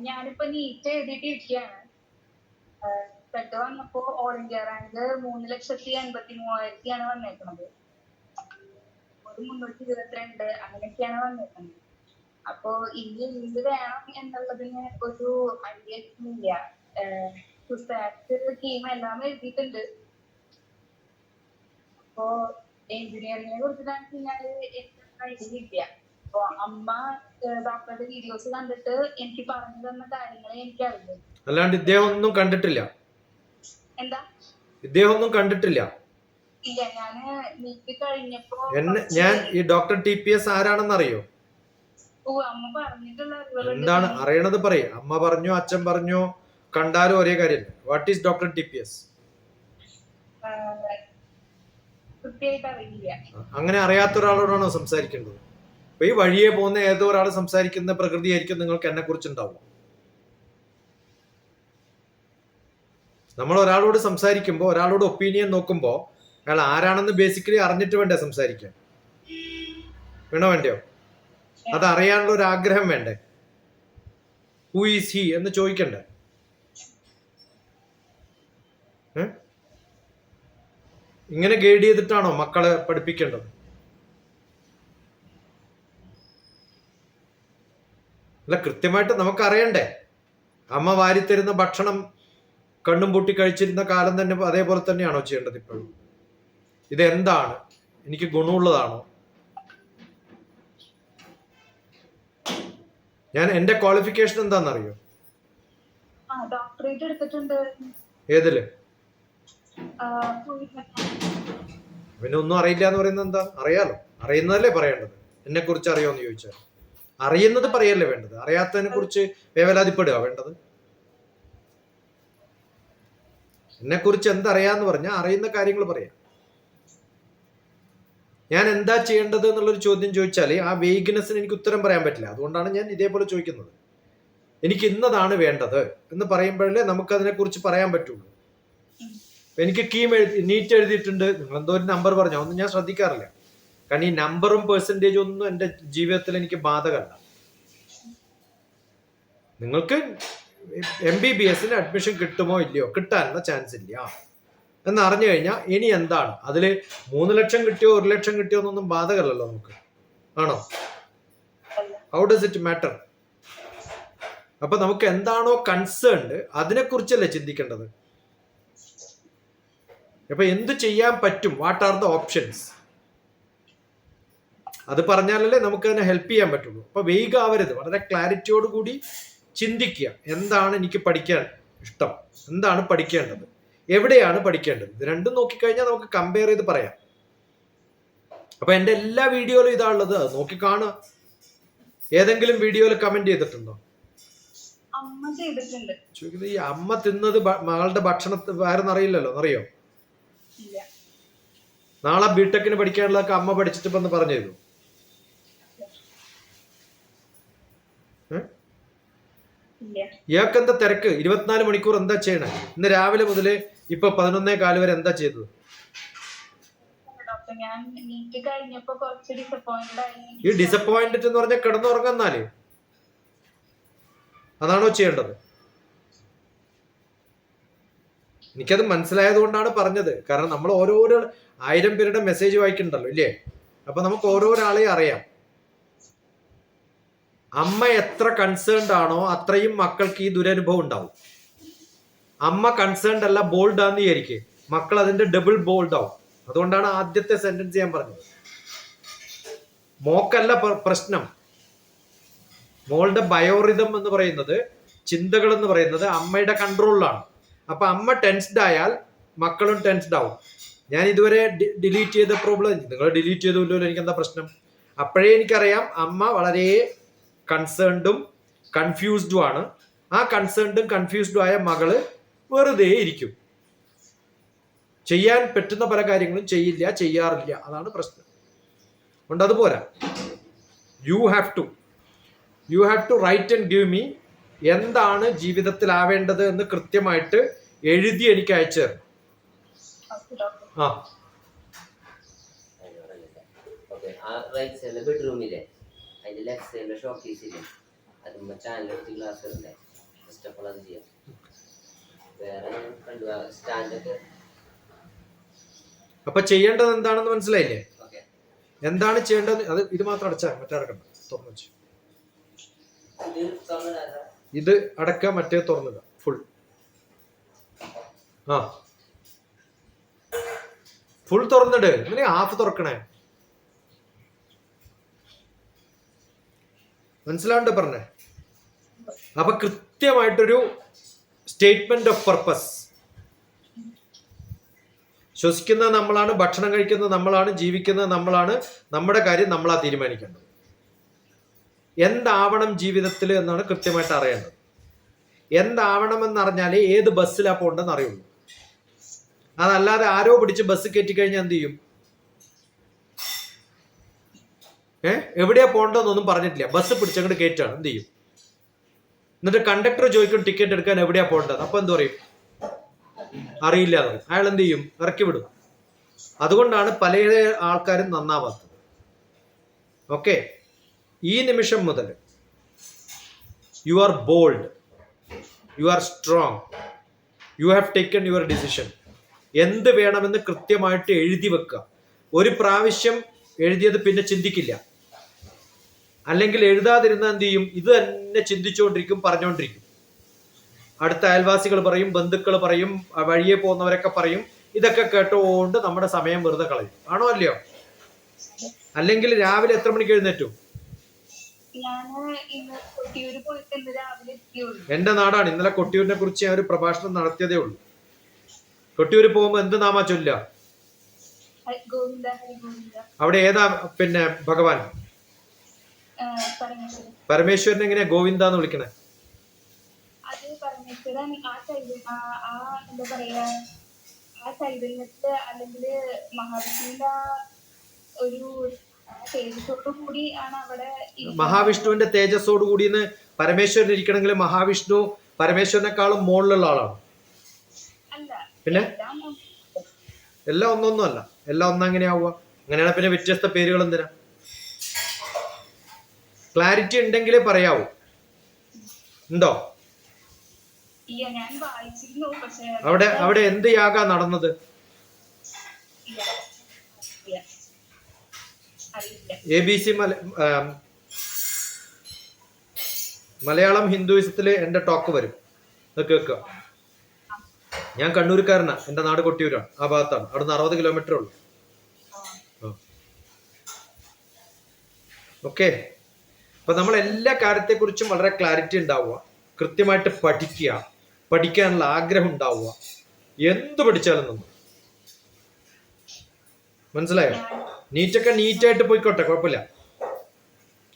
ഞാനിപ്പോ NEET എഴുതിയിട്ടിരിക്കുകയാണ്. Result വന്നപ്പോ all India rank 3,83,000 വന്നേക്കുന്നത്. ഒരു 322 അങ്ങനെയൊക്കെയാണ് വന്നേക്കുന്നത്. അപ്പൊ ഇനി എന്ത് വേണം എന്നുള്ളതിന് ഒരു ഐഡിയ ഇല്ല. ടീം എല്ലാം എഴുതിയിട്ടുണ്ട്. അപ്പോ എഞ്ചിനീയറിംഗിനെ കുറിച്ചിട്ടാണ് കഴിഞ്ഞാല് എനിക്ക് ഐഡിയ ഇല്ല. അപ്പൊ അമ്മ ഡോക്ടറുടെ വീഡിയോസ് കണ്ടിട്ട് എനിക്ക് പറഞ്ഞു തന്ന കാര്യങ്ങളെ എനിക്ക് അറിഞ്ഞു. അല്ലാണ്ട് ഇദ്ദേഹം ഒന്നും കണ്ടിട്ടില്ല. എന്താ? ഇദ്ദേഹം ഒന്നും കണ്ടിട്ടില്ല. ഇല്ല, ഞാന് നീറ്റ് കഴിഞ്ഞപ്പോ ഞാൻ ഈ ഡോക്ടർ TPS ആരാണെന്ന് അറിയോ? അമ്മ പറഞ്ഞിട്ടുള്ള എന്താണ് അറിയണത് പറയേ. അമ്മ പറഞ്ഞോ, അച്ഛൻ പറഞ്ഞോ, കണ്ടാലും ഒരേ കാര്യമില്ല. What is doctor TPS? അങ്ങനെ അറിയാത്ത ഒരാളോടാണോ സംസാരിക്കേണ്ടത്? അപ്പൊ ഈ വഴിയെ പോകുന്ന ഏതോ ഒരാൾ സംസാരിക്കുന്ന പ്രകൃതിയായിരിക്കും നിങ്ങൾക്ക് എന്നെ കുറിച്ചുണ്ടാവും. നമ്മൾ ഒരാളോട് സംസാരിക്കുമ്പോൾ, ഒരാളോട് ഒപ്പീനിയൻ നോക്കുമ്പോൾ അയാൾ ആരാണെന്ന് ബേസിക്കലി അറിഞ്ഞിട്ട് വേണ്ടേ സംസാരിക്കാൻ? വേണ്ടയോ? അത് അറിയാനുള്ള ഒരു ആഗ്രഹം വേണ്ടേ? ഹൂ ഈസ് ഹി എന്ന് ചോദിക്കണ്ടേ? ഇങ്ങനെ ഗൈഡ് ചെയ്തിട്ടാണോ മക്കളെ പഠിപ്പിക്കേണ്ടത്? അല്ല, കൃത്യമായിട്ട് നമുക്ക് അറിയണ്ടേ? അമ്മ വാരിത്തരുന്ന ഭക്ഷണം കണ്ണും പൂട്ടി കഴിച്ചിരുന്ന കാലം തന്നെ അതേപോലെ തന്നെയാണോ ചെയ്യേണ്ടത് ഇപ്പോഴും? ഇതെന്താണ്? എനിക്ക് ഗുണമുള്ളതാണോ? ഞാൻ എന്റെ ക്വാളിഫിക്കേഷൻ എന്താണെന്നറിയോ? ഡോക്ടറേറ്റ് എടുത്തിട്ടുണ്ട്. ഏതില്? പിന്നെ ഒന്നും അറിയില്ല എന്ന് പറയുന്നത് എന്താ? അറിയാലോ, അറിയുന്നതല്ലേ പറയേണ്ടത്. എന്നെ കുറിച്ച് അറിയോന്ന് ചോദിച്ചാൽ അറിയുന്നത് പറയല്ലേ വേണ്ടത്. അറിയാത്തതിനെ കുറിച്ച് വേവലാതിപ്പെടുക വേണ്ടത്. എന്നെ കുറിച്ച് എന്തറിയാന്ന് പറഞ്ഞാൽ അറിയുന്ന കാര്യങ്ങൾ പറയാം. ഞാൻ എന്താ ചെയ്യേണ്ടത് എന്നുള്ളൊരു ചോദ്യം ചോദിച്ചാൽ ആ വേഗനസിന് എനിക്ക് ഉത്തരം പറയാൻ പറ്റില്ല. അതുകൊണ്ടാണ് ഞാൻ ഇതേപോലെ ചോദിക്കുന്നത്. എനിക്ക് ഇന്നതാണ് വേണ്ടത് എന്ന് പറയുമ്പോഴല്ലേ നമുക്കതിനെ കുറിച്ച് പറയാൻ പറ്റുള്ളൂ. എനിക്ക് നീറ്റ് എഴുതിയിട്ടുണ്ട്, നിങ്ങൾ എന്തോ ഒരു നമ്പർ പറഞ്ഞോ, ഒന്നും ഞാൻ ശ്രദ്ധിക്കാറില്ല. കാരണം ഈ നമ്പറും പെർസെൻറ്റേജും ഒന്നും എൻ്റെ ജീവിതത്തിൽ എനിക്ക് ബാധകമല്ല. നിങ്ങൾക്ക് MBBS അഡ്മിഷൻ കിട്ടുമോ ഇല്ലയോ? കിട്ടാനുള്ള ചാൻസ് ഇല്ല എന്ന് അറിഞ്ഞു കഴിഞ്ഞാൽ ഇനി എന്താണ്? അതില് 3 ലക്ഷം കിട്ടിയോ 1 ലക്ഷം കിട്ടിയോ എന്നൊന്നും ബാധകമല്ലല്ലോ നമുക്ക്. ആണോ? How does it matter? അപ്പൊ നമുക്ക് എന്താണോ കൺസേൺഡ് അതിനെ കുറിച്ചല്ലേ ചിന്തിക്കേണ്ടത്. അപ്പൊ എന്ത് ചെയ്യാൻ പറ്റും? What are the options? അത് പറഞ്ഞാലല്ലേ നമുക്ക് അതിനെ ഹെൽപ്പ് ചെയ്യാൻ പറ്റുള്ളൂ. അപ്പൊ വേഗാവരുത്, വളരെ ക്ലാരിറ്റിയോട് കൂടി ചിന്തിക്കുക. എന്താണ് എനിക്ക് പഠിക്കാൻ ഇഷ്ടം? എന്താണ് പഠിക്കേണ്ടത്? എവിടെയാണ് പഠിക്കേണ്ടത്? ഇത് രണ്ടും നോക്കിക്കഴിഞ്ഞാൽ നമുക്ക് കമ്പയർ ചെയ്ത് പറയാം. അപ്പൊ എന്റെ എല്ലാ വീഡിയോയിലും ഇതാണുള്ളത്, അത് നോക്കി കാണുക. ഏതെങ്കിലും വീഡിയോയിൽ കമന്റ് ചെയ്തിട്ടുണ്ടോ? ഈ അമ്മ തിന്നത് മകളുടെ ഭക്ഷണത്തിൽ വയറെന്നറിയില്ലല്ലോ, അറിയോ? നാളെ ബിടെക്കിന് പഠിക്കാനുള്ളതൊക്കെ അമ്മ പഠിച്ചിട്ട് ഇപ്പൊ പറഞ്ഞു തരൂ. ഇയാൾക്ക് എന്താ തിരക്ക്? 24 മണിക്കൂർ എന്താ ചെയ്യണേ? ഇന്ന് രാവിലെ മുതല് ഇപ്പൊ 11:15 വരെ എന്താ ചെയ്തത്? ഈ ഡിസപ്പോയിന്റഡ് എന്ന് പറഞ്ഞാൽ കിടന്നുറങ്ങുന്നാല് അതാണോ ചെയ്യേണ്ടത്? എനിക്കത് മനസ്സിലായത് കൊണ്ടാണ് പറഞ്ഞത്. കാരണം നമ്മൾ ഓരോരോ 1000 പേരുടെ മെസ്സേജ് വായിക്കണ്ടല്ലോ ഇല്ലേ? അപ്പൊ നമുക്ക് ഓരോരാളെയും അറിയാം. അമ്മ എത്ര കൺസേൺഡ് ആണോ അത്രയും മക്കൾക്ക് ഈ ദുരനുഭവം ഉണ്ടാവും. അമ്മ കൺസേൺഡ് അല്ല, ബോൾഡ് ആണെന്ന് വിചാരിക്കും, മക്കൾ അതിന്റെ ഡബിൾ ബോൾഡ് ആവും. അതുകൊണ്ടാണ് ആദ്യത്തെ സെന്റൻസ് ഞാൻ പറഞ്ഞത്. മോക്കല്ല പ്രശ്നം, മോളുടെ ബയോറിതം എന്ന് പറയുന്നത്, ചിന്തകൾ എന്ന് പറയുന്നത് അമ്മയുടെ കൺട്രോളിലാണ്. അപ്പൊ അമ്മ ടെൻസ്ഡ് ആയാൽ മക്കളും ടെൻസ്ഡ് ആവും. ഞാൻ ഇതുവരെ ഡിലീറ്റ് ചെയ്ത പ്രോബ്ലം നിങ്ങൾ ഡിലീറ്റ് ചെയ്തില്ലല്ലോ, എനിക്ക് എന്താ പ്രശ്നം? അപ്പോഴേ എനിക്കറിയാം അമ്മ വളരെ കൺസേൺഡും കൺഫ്യൂസ്ഡും ആണ്. ആ കൺസേൺഡും കൺഫ്യൂസ്ഡും ആയ മകള് വെറുതെ ഇരിക്കും, ചെയ്യാൻ പറ്റുന്ന പല കാര്യങ്ങളും ചെയ്യാറില്ല. അതാണ് പ്രശ്നം. അതുകൊണ്ട് അതുപോരാ. You have to write and give me എന്താണ് ജീവിതത്തിൽ ആവേണ്ടത് എന്ന് കൃത്യമായിട്ട് എഴുതി എനിക്ക് അയച്ചു തരണം. ബെഡ്റൂമിലെ അതിന്റെ ലെഫ്റ്റ് സൈഡിലെ ഷോക്കേസില്ലേ, അതുമ്പോ ചാനൽ ഗ്ലാസ് ഉണ്ട്. ഇഷ്ടമുള്ള അത് ചെയ്യാം. വേറെ കണ്ടു സ്റ്റാൻഡൊക്കെ. അപ്പൊ ചെയ്യേണ്ടത് എന്താണെന്ന് മനസ്സിലായില്ലേ? ഓക്കെ, എന്താണ് ചെയ്യേണ്ടത്? അത് ഇത് മാത്രം അടച്ചാൽ മറ്റേ അടക്കണ്ട, തുറന്നു വെച്ചു. ഇത് തുറന്നിടാ. ഇത് അടക്കുക, മറ്റേ തുറന്നിടുക ഫുൾ. ആ ഫുൾ തുറന്നിട്. ഇങ്ങനെ ഹാഫ് തുറക്കണേ. മനസ്സിലാണ്ട് പറഞ്ഞേ? അപ്പൊ കൃത്യമായിട്ടൊരു സ്റ്റേറ്റ്മെന്റ് ഓഫ് പർപ്പസ്. ശ്വസിക്കുന്നത് നമ്മളാണ്, ഭക്ഷണം കഴിക്കുന്നത് നമ്മളാണ്, ജീവിക്കുന്നത് നമ്മളാണ്, നമ്മുടെ കാര്യം നമ്മളാ തീരുമാനിക്കേണ്ടത്. എന്താവണം ജീവിതത്തിൽ എന്നാണ് കൃത്യമായിട്ട് അറിയേണ്ടത്. എന്താവണം എന്നറിഞ്ഞാലേ ഏത് ബസ്സിലാ പോകണ്ടെന്ന് അറിയുള്ളൂ. അതല്ലാതെ ആരോ പിടിച്ച് ബസ് കയറ്റി കഴിഞ്ഞാൽ എന്ത് ചെയ്യും? എവിടെയാ പോകേണ്ടതെന്നൊന്നും പറഞ്ഞിട്ടില്ല. ബസ് പിടിച്ചങ്ങോട്ട് കയറ്റാണ്, എന്ത് ചെയ്യും? എന്നിട്ട് കണ്ടക്ടർ ചോദിക്കും ടിക്കറ്റ് എടുക്കാൻ എവിടെയാ പോകേണ്ടത്. അപ്പൊ എന്ത് പറയും? അറിയില്ല എന്ന് പറയും. അയാൾ എന്ത് ചെയ്യും? ഇറക്കി വിടും. അതുകൊണ്ടാണ് പല ആൾക്കാരും നന്നാവാത്തത്. ഓക്കെ, ഈ നിമിഷം മുതൽ you are bold, you are strong, you have taken your decision. എന്ത് വേണമെന്ന് കൃത്യമായിട്ട് എഴുതി വെക്കുക. ഒരു പ്രാവശ്യം എഴുതിയത് പിന്നെ ചിന്തിക്കില്ല. അല്ലെങ്കിൽ എഴുതാതിരുന്ന എന്ത് ചെയ്യും? ഇത് തന്നെ ചിന്തിച്ചുകൊണ്ടിരിക്കും, പറഞ്ഞുകൊണ്ടിരിക്കും. അടുത്ത അയൽവാസികൾ പറയും, ബന്ധുക്കൾ പറയും, വഴിയെ പോകുന്നവരൊക്കെ പറയും. ഇതൊക്കെ കേട്ടുകൊണ്ട് നമ്മുടെ സമയം വെറുതെ കളയും. ആണോ അല്ലയോ? അല്ലെങ്കിൽ രാവിലെ എത്ര മണിക്ക് എഴുന്നേറ്റു? എന്റെ നാടാണ്. ഇന്നലെ കൊട്ടിയൂരിനെ കുറിച്ച് ഞാൻ ഒരു പ്രഭാഷണം നടത്തിയതേ ഉള്ളൂ. കൊട്ടിയൂര് പോകുമ്പോ എന്ത് നാമാ ചൊല്ല? അവിടെ ഏതാ പിന്നെ ഭഗവാൻ? പരമേശ്വരൻ. എങ്ങനെയാ ഗോവിന്ദ എന്ന് വിളിക്കണേ? അല്ലെങ്കിൽ മഹാവിഷ്ണുവിന്റെ ഒരു മഹാവിഷ്ണുവിന്റെ തേജസ്സോട് കൂടി പരമേശ്വരൻ ഇരിക്കണമെങ്കിൽ മഹാവിഷ്ണു പരമേശ്വരനെക്കാളും മുകളിലുള്ള ആളാണ്. പിന്നെ എല്ലാം ഒന്നൊന്നും അല്ല. എല്ലാം ഒന്നങ്ങനെയാവുക. അങ്ങനെയാണ് പിന്നെ വ്യത്യസ്ത പേരുകൾ എന്തിനാ? ക്ലാരിറ്റി ഉണ്ടെങ്കിലേ പറയാവൂ. ഉണ്ടോ? അവിടെ എന്ത് യാഗ നടന്നത്? ABC മലയാളം ഹിന്ദുയിസത്തില് എന്റെ ടോക്ക് വരും, കേൾക്കുക. ഞാൻ കണ്ണൂർക്കാരനാ. എന്റെ നാട് കൊട്ടിയൂരാണ്, ആ ഭാഗത്താണ്. അവിടുന്ന് 60 കിലോമീറ്റർ ഉള്ളു. ഓക്കെ, അപ്പൊ നമ്മൾ എല്ലാ കാര്യത്തെക്കുറിച്ചും വളരെ ക്ലാരിറ്റി ഉണ്ടാവുക, കൃത്യമായിട്ട് പഠിക്കുക, പഠിക്കാനുള്ള ആഗ്രഹം ഉണ്ടാവുക. എന്ത് പഠിച്ചാലും നമ്മൾ മനസ്സിലായോ? നീറ്റൊക്കെ നീറ്റായിട്ട് പോയിക്കോട്ടെ, കുഴപ്പമില്ല.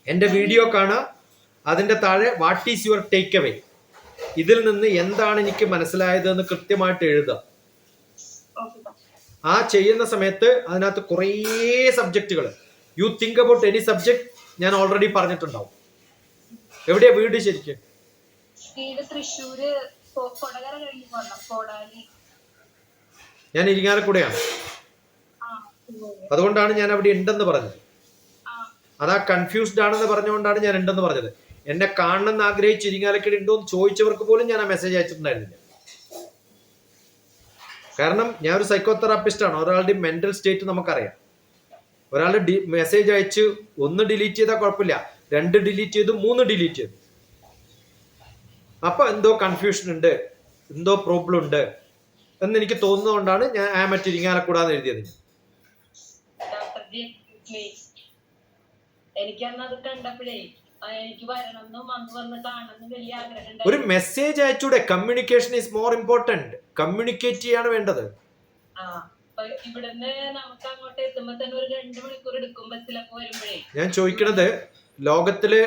എന്റെ വീഡിയോ കാണുക, അതിന്റെ താഴെ what is your take away, ഇതിൽ നിന്ന് എന്താണ് എനിക്ക് മനസ്സിലായത് എന്ന് കൃത്യമായിട്ട് എഴുതുക. ആ ചെയ്യുന്ന സമയത്ത് അതിനകത്ത് കുറേ സബ്ജക്റ്റുകൾ, you think about any subject, ഞാൻ ഓൾറെഡി പറഞ്ഞിട്ടുണ്ടാവും. എവിടെയാ വീട് ശരിക്കും? ഞാൻ ഇരിങ്ങാലക്കുടയാണ്. അതുകൊണ്ടാണ് ഞാൻ അവിടെ ഉണ്ടെന്ന് പറഞ്ഞത്. അതാ കൺഫ്യൂസ്ഡ് ആണെന്ന് പറഞ്ഞുകൊണ്ടാണ് ഞാൻ ഉണ്ടെന്ന് പറഞ്ഞത്. എന്നെ കാണണമെന്ന് ആഗ്രഹിച്ച് ഇരിങ്ങാലക്കുട ഉണ്ടോ എന്ന് ചോദിച്ചവർക്ക് പോലും ഞാൻ ആ മെസ്സേജ് അയച്ചിട്ടുണ്ടായിരുന്നില്ല. കാരണം ഞാൻ ഒരു സൈക്കോതെറാപ്പിസ്റ്റ് ആണ്. ഒരാളുടെ മെന്റൽ സ്റ്റേറ്റ് നമുക്കറിയാം. ഒരാൾ മെസ്സേജ് അയച്ച് 1 ഡിലീറ്റ് ചെയ്താൽ കുഴപ്പമില്ല, 2 ഡിലീറ്റ് ചെയ്തു, 3 ഡിലീറ്റ് ചെയ്തു. അപ്പൊ എന്തോ കൺഫ്യൂഷൻ ഉണ്ട്, എന്തോ പ്രോബ്ലം ഉണ്ട് എന്ന് എനിക്ക് തോന്നുന്നതുകൊണ്ടാണ് ഞാൻ മറ്റേ ഇരിങ്ങാലക്കൂടാന്ന് എഴുതിയത്. ഒരു മെസ്സേജ് അയച്ചൂടെ? Communication is more important. Communicate ചെയ്യാണ് വേണ്ടത്. ഞാൻ ചോദിക്കണത്, ലോകത്തില്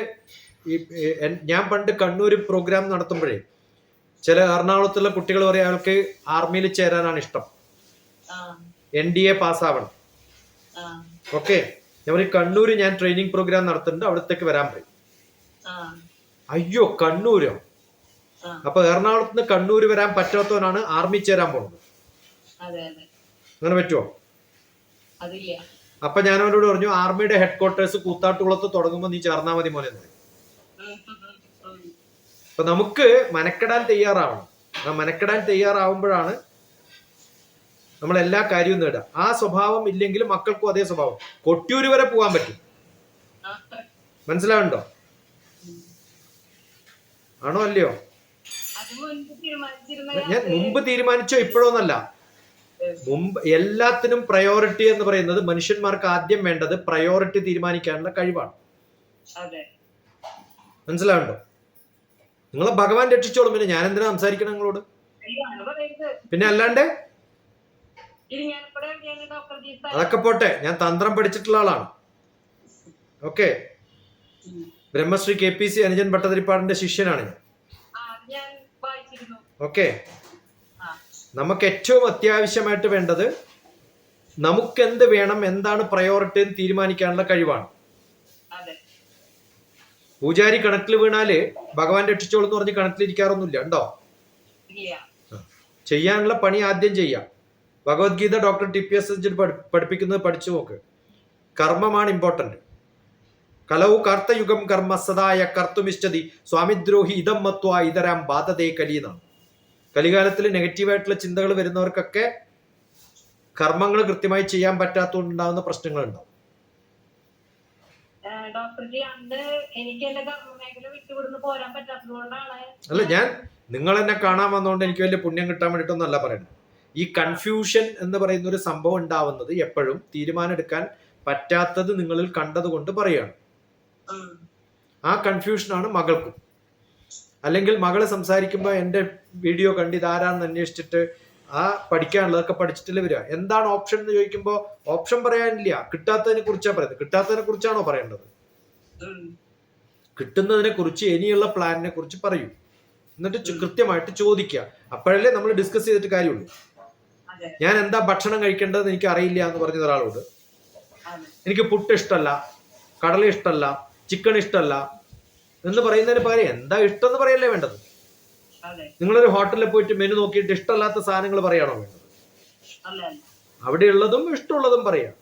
ഞാൻ പണ്ട് കണ്ണൂര് പ്രോഗ്രാം നടത്തുമ്പോഴേ ചില എറണാകുളത്തുള്ള കുട്ടികൾ പറയും അയാൾക്ക് ആർമിയിൽ ചേരാനാണ് ഇഷ്ടം, NDA പാസ്സാവണം. ഓക്കെ, ഞാൻ പറയും കണ്ണൂര് ഞാൻ ട്രെയിനിങ് പ്രോഗ്രാം നടത്തുന്നുണ്ട്, അവിടത്തേക്ക് വരാൻ പറയും. അയ്യോ കണ്ണൂരോ? അപ്പൊ എറണാകുളത്ത് നിന്ന് കണ്ണൂര് വരാൻ പറ്റാത്തവനാണ് ആർമി ചേരാൻ പോണത്. അങ്ങനെ പറ്റുമോ? അപ്പൊ ഞാൻ അവരോട് പറഞ്ഞു, ആർമിയുടെ ഹെഡ് ക്വാർട്ടേഴ്സ് കൂത്താട്ടുകുളത്ത് തുടങ്ങുമ്പോ നീ ചേർന്നാ മതി മോനെ. അപ്പൊ നമുക്ക് മനക്കെടാൻ തയ്യാറാവണം. ആ മനക്കെടാൻ തയ്യാറാവുമ്പോഴാണ് നമ്മൾ എല്ലാ കാര്യവും നേടുക. ആ സ്വഭാവം ഇല്ലെങ്കിൽ മക്കൾക്കും അതേ സ്വഭാവം. കൊട്ടിയൂര് വരെ പോകാൻ പറ്റും. മനസ്സിലാവുണ്ടോ? ആണോ അല്ലയോ? ഞാൻ മുമ്പ് തീരുമാനിച്ചോ ഇപ്പോഴോന്നല്ല. മുമ്പ് എല്ലാത്തിനും പ്രയോറിറ്റി എന്ന് പറയുന്നത് മനുഷ്യന്മാർക്ക് ആദ്യം വേണ്ടത് പ്രയോറിറ്റി തീരുമാനിക്കാനുള്ള കഴിവാണ്. മനസ്സിലാവുണ്ടോ? നിങ്ങളെ ഭഗവാൻ രക്ഷിച്ചോളും. പിന്നെ ഞാൻ എന്തിനാ സംസാരിക്കണം നിങ്ങളോട്? പിന്നെ അല്ലാണ്ട് അതൊക്കെ പോട്ടെ, ഞാൻ തന്ത്രം പഠിച്ചിട്ടുള്ള ആളാണ്. ഓക്കെ, ബ്രഹ്മശ്രീ KPC അനുജൻ ഭട്ടതിരിപ്പാടിന്റെ ശിഷ്യനാണ് ഞാൻ. ഓക്കെ, നമുക്ക് ഏറ്റവും അത്യാവശ്യമായിട്ട് വേണ്ടത് നമുക്ക് എന്ത് വേണം, എന്താണ് പ്രയോറിറ്റി എന്ന് തീരുമാനിക്കാനുള്ള കഴിവാണ്. പൂജാരി കിണറ്റിൽ വീണാല് ഭഗവാൻ രക്ഷിച്ചോളൂ എന്ന് പറഞ്ഞ് കിണറ്റിലിരിക്കാറൊന്നുമില്ല, ഉണ്ടോ? ചെയ്യാനുള്ള പണി ആദ്യം ചെയ്യാം. ഭഗവത്ഗീത ഡോക്ടർ TPS പഠിപ്പിക്കുന്നത് പഠിച്ചു നോക്ക്. കർമ്മമാണ് ഇമ്പോർട്ടന്റ്. കലവു കർത്തയുഗം കർമ്മ സദായ കർത്തുമിഷ്ടതി സ്വാമിദ്രോഹി ഇതം മത്വ ഇതരാം ബാധതേ കലി എന്നാണ്. കലികാലത്തിൽ നെഗറ്റീവായിട്ടുള്ള ചിന്തകൾ വരുന്നവർക്കൊക്കെ കർമ്മങ്ങൾ കൃത്യമായി ചെയ്യാൻ പറ്റാത്തതുകൊണ്ടുണ്ടാകുന്ന പ്രശ്നങ്ങളുണ്ടാവും. അല്ല, ഞാൻ നിങ്ങൾ എന്നെ കാണാൻ വന്നതുകൊണ്ട് എനിക്ക് വലിയ പുണ്യം കിട്ടാൻ വേണ്ടിയിട്ടൊന്നല്ല പറയുന്നത്. ഈ കൺഫ്യൂഷൻ എന്ന് പറയുന്ന ഒരു സംഭവം ഉണ്ടാവുന്നത് എപ്പോഴും തീരുമാനം എടുക്കാൻ പറ്റാത്തത് നിങ്ങളിൽ കണ്ടത് കൊണ്ട് പറയാണ്. ആ കൺഫ്യൂഷനാണ് മകൾക്കും. അല്ലെങ്കിൽ മകള് സംസാരിക്കുമ്പോൾ എൻ്റെ വീഡിയോ കണ്ട് ഇതാരാണെന്ന് അന്വേഷിച്ചിട്ട് ആ പഠിക്കാനുള്ളതൊക്കെ പഠിച്ചിട്ടില്ല വരിക. എന്താണ് ഓപ്ഷൻ എന്ന് ചോദിക്കുമ്പോൾ ഓപ്ഷൻ പറയാനില്ല, കിട്ടാത്തതിനെ കുറിച്ചാണ് പറയുന്നത്. കിട്ടാത്തതിനെ കുറിച്ചാണോ പറയേണ്ടത്? കിട്ടുന്നതിനെ കുറിച്ച്, ഇനിയുള്ള പ്ലാനിനെ കുറിച്ച് പറയൂ. എന്നിട്ട് കൃത്യമായിട്ട് ചോദിക്കുക. അപ്പോഴല്ലേ നമ്മൾ ഡിസ്കസ് ചെയ്തിട്ട് കാര്യമുള്ളൂ. ഞാൻ എന്താ ഭക്ഷണം കഴിക്കേണ്ടതെന്ന് എനിക്ക് അറിയില്ല എന്ന് പറഞ്ഞ ഒരാളോട് എനിക്ക് പുട്ട് ഇഷ്ടമല്ല, കടല ഇഷ്ടമല്ല, ചിക്കൻ ഇഷ്ടമല്ല എന്ന് പറയുന്നതിന് പകരം എന്താ ഇഷ്ടം എന്ന് പറയല്ലേ വേണ്ടത്. നിങ്ങളൊരു ഹോട്ടലിൽ പോയിട്ട് മെനു നോക്കിയിട്ട് ഇഷ്ടമല്ലാത്ത സാധനങ്ങൾ പറയാണോ വേണ്ടത്? അവിടെ ഉള്ളതും ഇഷ്ടമുള്ളതും പറയാം.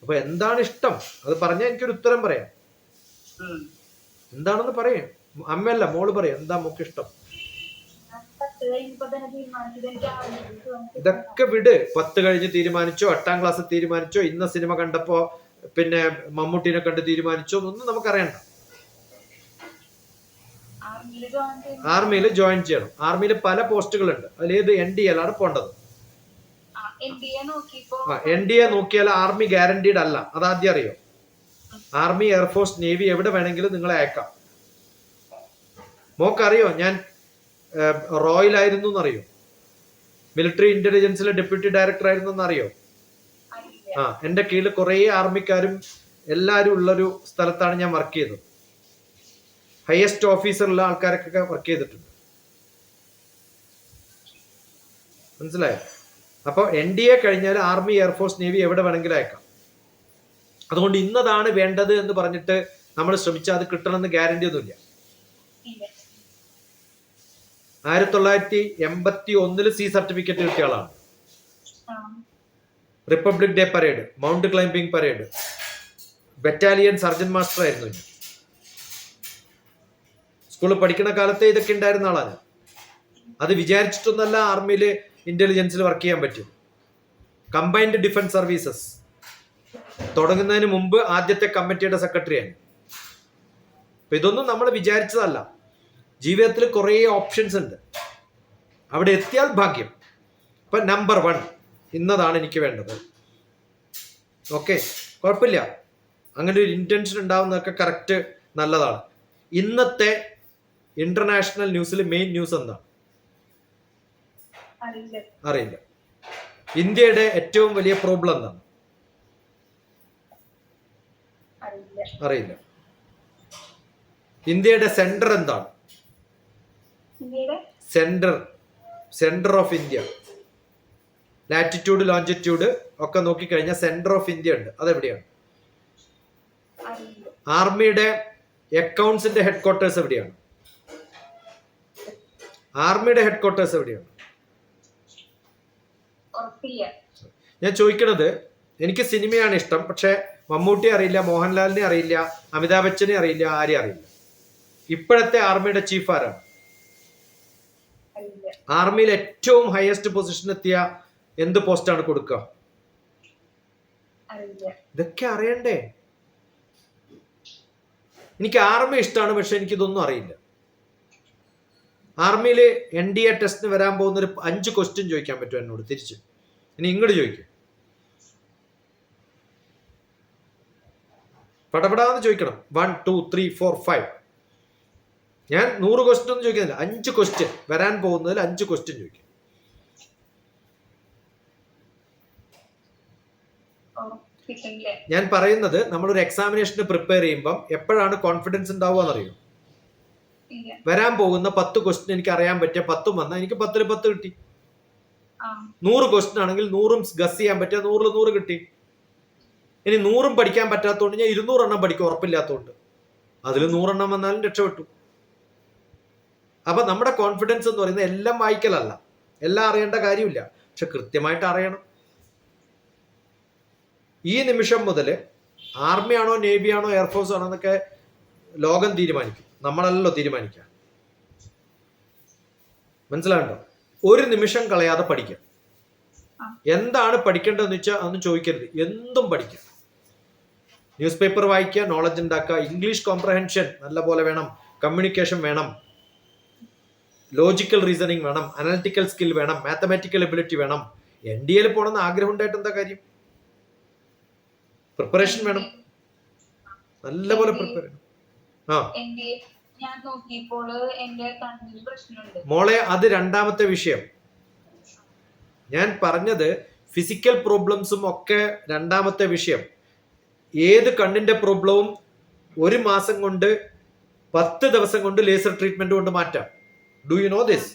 അപ്പൊ എന്താണ് ഇഷ്ടം അത് പറഞ്ഞാൽ എനിക്കൊരു ഉത്തരം പറയാം. എന്താണെന്ന് പറയാം. അമ്മയല്ല, മോള് പറയാം എന്താ മോക്ക് ഇഷ്ടം. ഇതൊക്കെ വിട്. 10 കഴിഞ്ഞ് തീരുമാനിച്ചോ, 8ാം ക്ലാസ് തീരുമാനിച്ചോ, ഇന്ന സിനിമ കണ്ടപ്പോ പിന്നെ മമ്മൂട്ടിനെ കണ്ട് തീരുമാനിച്ചോ ഒന്നും നമുക്കറിയണ്ട. ആർമിയിൽ ജോയിൻ ചെയ്യണം. ആർമിയിൽ പല പോസ്റ്റുകളുണ്ട്. അതിലേത് NDA ആണ് പോണ്ടത്. NDA നോക്കിയാൽ ആർമി ഗ്യാരണ്ടീഡ് അല്ല. അതാദ്യം അറിയോ? ആർമി, എയർഫോഴ്സ്, നേവി എവിടെ വേണമെങ്കിലും നിങ്ങളെ അയക്കാം. മോക്കറിയോ ഞാൻ റോയലായിരുന്നു എന്നറിയോ? മിലിറ്ററി ഇന്റലിജൻസിലെ ഡെപ്യൂട്ടി ഡയറക്ടർ ആയിരുന്നു എന്നറിയോ? എന്റെ കീഴിൽ കുറെ ആർമിക്കാരും എല്ലാരും ഉള്ളൊരു സ്ഥലത്താണ് ഞാൻ വർക്ക് ചെയ്തത്. ഹയസ്റ്റ് ഓഫീസറുള്ള ആൾക്കാരൊക്കെ വർക്ക് ചെയ്തിട്ടുണ്ട്. മനസ്സിലായോ? അപ്പോൾ NDA കഴിഞ്ഞാൽ ആർമി, എയർഫോഴ്സ്, നേവി എവിടെ വേണമെങ്കിലും അയക്കാം. അതുകൊണ്ട് ഇന്നതാണ് വേണ്ടത് എന്ന് പറഞ്ഞിട്ട് നമ്മൾ ശ്രമിച്ചാൽ അത് കിട്ടണമെന്ന് ഗ്യാരണ്ടി ഒന്നുമില്ല. 1981 C സർട്ടിഫിക്കറ്റ് കിട്ടിയ ആളാണ്. Republic day parade, mount climbing parade, battalion surgeon master ആയിരുന്നു. സ്കൂളിൽ പഠിക്കുന്ന കാലത്തെ ഇതൊക്കെ ഉണ്ടായിരുന്ന ആളാണ്. അത് വിചാരിച്ചിട്ടൊന്നല്ല ആർമിയിൽ ഇന്റലിജൻസിൽ വർക്ക് ചെയ്യാൻ പറ്റും. കമ്പൈൻഡ് ഡിഫൻസ് സർവീസസ് തുടങ്ങുന്നതിന് മുമ്പ് ആദ്യത്തെ കമ്മിറ്റിയുടെ സെക്രട്ടറിയാണ്. അപ്പൊ ഇതൊന്നും നമ്മൾ വിചാരിച്ചതല്ല. ജീവിതത്തിൽ കുറേ ഓപ്ഷൻസ് ഉണ്ട്. അവിടെ എത്തിയാൽ ഭാഗ്യം. ഇപ്പൊ നമ്പർ 1 ഇന്നതാണ് എനിക്ക് വേണ്ടത്. ഓക്കെ, കുഴപ്പമില്ല. അങ്ങനെ ഒരു ഇന്റൻഷൻ ഉണ്ടാവുന്നതൊക്കെ കറക്റ്റ്, നല്ലതാണ്. ഇന്നത്തെ ഇന്റർനാഷണൽ ന്യൂസിൽ മെയിൻ ന്യൂസ് എന്താണ് അറിയില്ല. ഇന്ത്യയുടെ ഏറ്റവും വലിയ പ്രോബ്ലം എന്താണ് അറിയില്ല. ഇന്ത്യയുടെ സെന്റർ എന്താണ്? Centre of India, latitude, longitude ഒക്കെ നോക്കിക്കഴിഞ്ഞാൽ സെന്റർ ഓഫ് ഇന്ത്യ ഉണ്ട്. അതെവിടെയാണ്? ആർമിയുടെ അക്കൗണ്ട്സിന്റെ ഹെഡ്ക്വാർട്ടേഴ്സ് എവിടെയാണ്? ആർമിയുടെ ഹെഡ്ക്വാർട്ടേഴ്സ് എവിടെയാണ്? ഞാൻ ചോദിക്കണത്, എനിക്ക് സിനിമയാണ് ഇഷ്ടം, പക്ഷെ മമ്മൂട്ടിയെ അറിയില്ല, മോഹൻലാലിനെ അറിയില്ല, അമിതാഭ് ബച്ചനെ അറിയില്ല, ആരെയും അറിയില്ല. ഇപ്പോഴത്തെ ആർമിയുടെ ചീഫ് ആരാണ്? അറിയില്ല. ആർമിയിൽ ഏറ്റവും ഹയസ്റ്റ് പൊസിഷൻ എത്തിയ എന്ത് പോസ്റ്റാണ് കൊടുക്കുക? അറിയില്ല. ഇതൊക്കെ അറിയണ്ടേ? എനിക്ക് ആർമി ഇഷ്ടമാണ്, പക്ഷെ എനിക്കിതൊന്നും അറിയില്ല. ആർമിയിൽ NDA ടെസ്റ്റിന് വരാൻ പോകുന്ന ഒരു 5 ക്വസ്റ്റ്യൻ ചോദിക്കാൻ പറ്റും എന്നോട് തിരിച്ച്. ഇനി ഇങ്ങോട്ട് ചോദിക്കും, പടപടാന്ന് ചോദിക്കണം. 1 2 3 4 5. ഞാൻ 100 ക്വസ്റ്റ്യൻ ഒന്നും ചോദിക്കുന്നില്ല, 5 ക്വസ്റ്റ്യൻ വരാൻ പോകുന്നതിൽ 5 ക്വസ്റ്റ്യൻ ചോദിക്കും. കിട്ടില്ല. ഞാൻ പറയുന്നത് നമ്മളൊരു എക്സാമിനേഷന് പ്രിപ്പയർ ചെയ്യുമ്പം എപ്പോഴാണ് കോൺഫിഡൻസ് ഉണ്ടാവുക എന്നറിയോ? ഇല്ല. വരാൻ പോകുന്ന 10 ക്വസ്റ്റ്യൻ എനിക്ക് അറിയാൻ പറ്റിയ 10 വന്നാൽ എനിക്ക് 10-ൽ 10 കിട്ടി. ആ. 100 ക്വസ്റ്റ്യൻ ആണെങ്കിൽ 100ഉം ഗസ് ചെയ്യാൻ പറ്റിയ 100-ൽ 100 കിട്ടി. ഇനി 100ഉം പഠിക്കാൻ പറ്റാത്തതുകൊണ്ട് ഞാൻ 200 എണ്ണം പഠിക്കും, ഉറപ്പില്ലാത്തതുകൊണ്ട്. അതിൽ 100 എണ്ണം വന്നാലും രക്ഷപ്പെട്ടു. അപ്പൊ നമ്മുടെ കോൺഫിഡൻസ് എന്ന് പറയുന്നത് എല്ലാം വായിക്കലല്ല, എല്ലാം അറിയേണ്ട കാര്യമില്ല, പക്ഷെ കൃത്യമായിട്ട് അറിയണം. ഈ നിമിഷം മുതൽ ആർമി ആണോ നേവി ആണോ എയർഫോഴ്സ് ആണോ എന്നൊക്കെ ലോകം തീരുമാനിക്കും, നമ്മളല്ലോ തീരുമാനിക്കുക. മനസ്സിലാകണ്ടോ? ഒരു നിമിഷം കളയാതെ പഠിക്കാം. എന്താണ് പഠിക്കേണ്ടതെന്ന് വെച്ചാൽ അതൊന്നും ചോദിക്കരുത്, എന്തും പഠിക്കാം. ന്യൂസ് പേപ്പർ വായിക്കുക, നോളജ് ഉണ്ടാക്കുക, ഇംഗ്ലീഷ് കോംപ്രഹെൻഷൻ നല്ല പോലെ വേണം, കമ്മ്യൂണിക്കേഷൻ വേണം, ലോജിക്കൽ റീസണിങ് വേണം, അനലിറ്റിക്കൽ സ്കിൽ വേണം, മാത്തമാറ്റിക്കൽ എബിലിറ്റി വേണം. NDA പോകണമെന്ന് ആഗ്രഹം ഉണ്ടായിട്ട് എന്താ കാര്യം? പ്രിപ്പറേഷൻ വേണം, നല്ലപോലെ പ്രിപ്പയർ ചെയ്യണം. ഞാൻ നോക്കിയപ്പോൾ എന്റെ കണ്ണിൽ പ്രശ്നമുണ്ട് മോളെ. അത് രണ്ടാമത്തെ വിഷയം. ഞാൻ പറഞ്ഞത് ഫിസിക്കൽ പ്രോബ്ലംസും ഒക്കെ രണ്ടാമത്തെ വിഷയം. ഏത് കണ്ണിന്റെ പ്രോബ്ലവും 1 മാസം കൊണ്ട് 10 ദിവസം കൊണ്ട് ലേസർ ട്രീറ്റ്മെന്റ് കൊണ്ട് മാറ്റാം. Do you know this?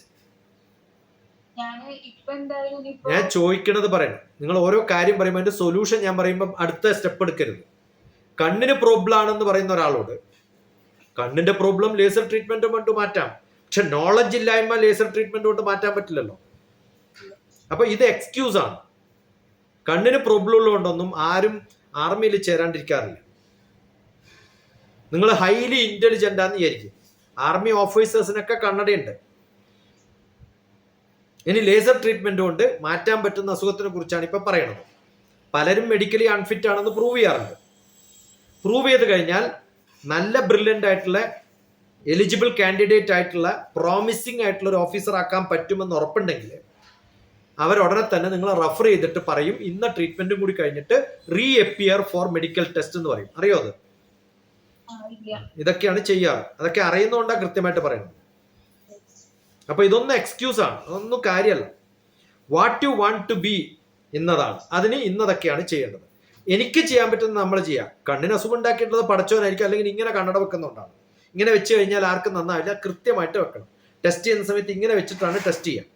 ഞാൻ ചോദിക്കണത് പറയണം. നിങ്ങൾ ഓരോ കാര്യം പറയുമ്പോൾ അതിന്റെ സൊല്യൂഷൻ ഞാൻ പറയുമ്പോൾ അടുത്ത സ്റ്റെപ്പ് എടുക്കരുത്. കണ്ണിന് പ്രോബ്ലം ആണെന്ന് പറയുന്ന ഒരാളോട് കണ്ണിന്റെ പ്രോബ്ലം ലേസർ ട്രീറ്റ്മെന്റ് കൊണ്ട് മാറ്റാം, പക്ഷെ നോളജ് ഇല്ലായ്മ ലേസർ ട്രീറ്റ്മെന്റ് കൊണ്ട് മാറ്റാൻ പറ്റില്ലല്ലോ. അപ്പൊ ഇത് എക്സ്ക്യൂസ് ആണ്. കണ്ണിന് പ്രോബ്ലം ഉള്ളതുകൊണ്ടൊന്നും ആരും ആർമിയിൽ ചേരാണ്ടിരിക്കാറില്ല. നിങ്ങൾ ഹൈലി ഇന്റലിജന്റ് ആണെന്ന് വിചാരിക്കും. ആർമി ഓഫീസേഴ്സിനൊക്കെ കണ്ണടയുണ്ട്. ഇനി ലേസർ ട്രീറ്റ്മെന്റ് കൊണ്ട് മാറ്റാൻ പറ്റുന്ന അസുഖത്തിനെ കുറിച്ചാണ് ഇപ്പൊ പറയണത്. പലരും മെഡിക്കലി അൺഫിറ്റ് ആണെന്ന് പ്രൂവ് ചെയ്യാറുണ്ട്. പ്രൂവ് ചെയ്ത് കഴിഞ്ഞാൽ നല്ല ബ്രില്യൻ്റ് ആയിട്ടുള്ള എലിജിബിൾ കാൻഡിഡേറ്റ് ആയിട്ടുള്ള പ്രോമിസിങ് ആയിട്ടുള്ള ഒരു ഓഫീസർ ആക്കാൻ പറ്റുമെന്ന് ഉറപ്പുണ്ടെങ്കിൽ അവർ ഉടനെ തന്നെ നിങ്ങൾ റെഫർ ചെയ്തിട്ട് പറയും ഇന്ന ട്രീറ്റ്മെന്റും കൂടി കഴിഞ്ഞിട്ട് re appear four medical test എന്ന് പറയും. അറിയോ അത്? ഇതൊക്കെയാണ് ചെയ്യാറ്. അതൊക്കെ അറിയുന്നതുകൊണ്ടാണ് കൃത്യമായിട്ട് പറയുന്നത്. അപ്പൊ ഇതൊന്നും എക്സ്ക്യൂസ് ആണ്, അതൊന്നും കാര്യമല്ല. What you want to be എന്നതാണ്. അതിന് ഇന്നതൊക്കെയാണ് ചെയ്യേണ്ടത്. എനിക്ക് ചെയ്യാൻ പറ്റുന്നത് നമ്മൾ ചെയ്യാം. കണ്ണിന് അസുഖം ഉണ്ടാക്കിയിട്ടുള്ളത് പടച്ചവനായിരിക്കും, അല്ലെങ്കിൽ ഇങ്ങനെ കണ്ണട വെക്കുന്നുണ്ടാണ്. ഇങ്ങനെ വെച്ച് കഴിഞ്ഞാൽ ആർക്കും നന്നാവില്ല. കൃത്യമായിട്ട് വെക്കണം. ടെസ്റ്റ് ചെയ്യുന്ന സമയത്ത് ഇങ്ങനെ വെച്ചിട്ടാണ് ടെസ്റ്റ് ചെയ്യുക.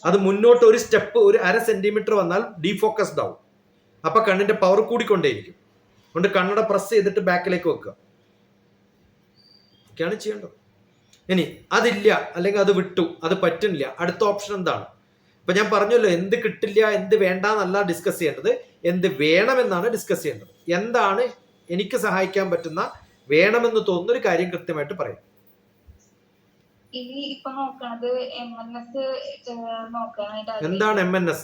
അത് മുന്നോട്ട് ഒരു സ്റ്റെപ്പ്, ഒരു 1/2 സെന്റിമീറ്റർ വന്നാൽ ഡീഫോക്കസ്ഡ് ആവും. അപ്പൊ കണ്ണിന്റെ പവർ കൂടിക്കൊണ്ടേയിരിക്കും. കൊണ്ട് കണ്ണട പ്രസ് ചെയ്തിട്ട് ബാക്കിലേക്ക് വെക്കുക. ഒക്കെയാണ് ചെയ്യേണ്ടത്. ഇനി അതില്ല, അല്ലെങ്കിൽ അത് വിട്ടു, അത് പറ്റുന്നില്ല, അടുത്ത ഓപ്ഷൻ എന്താണ്? ഇപ്പൊ ഞാൻ പറഞ്ഞല്ലോ, എന്ത് കിട്ടില്ല, എന്ത് വേണ്ട എന്നല്ല ഡിസ്കസ് ചെയ്യേണ്ടത്, എന്ത് വേണമെന്നാണ് ഡിസ്കസ് ചെയ്യേണ്ടത്. എന്താണ് എനിക്ക് സഹായിക്കാൻ പറ്റുന്ന, വേണമെന്ന് തോന്നുന്ന ഒരു കാര്യം കൃത്യമായിട്ട് പറയാം. ഇനി ഇപ്പൊ നോക്കണത് MNS നോക്കാനായിട്ട്. എന്താണ് MNS?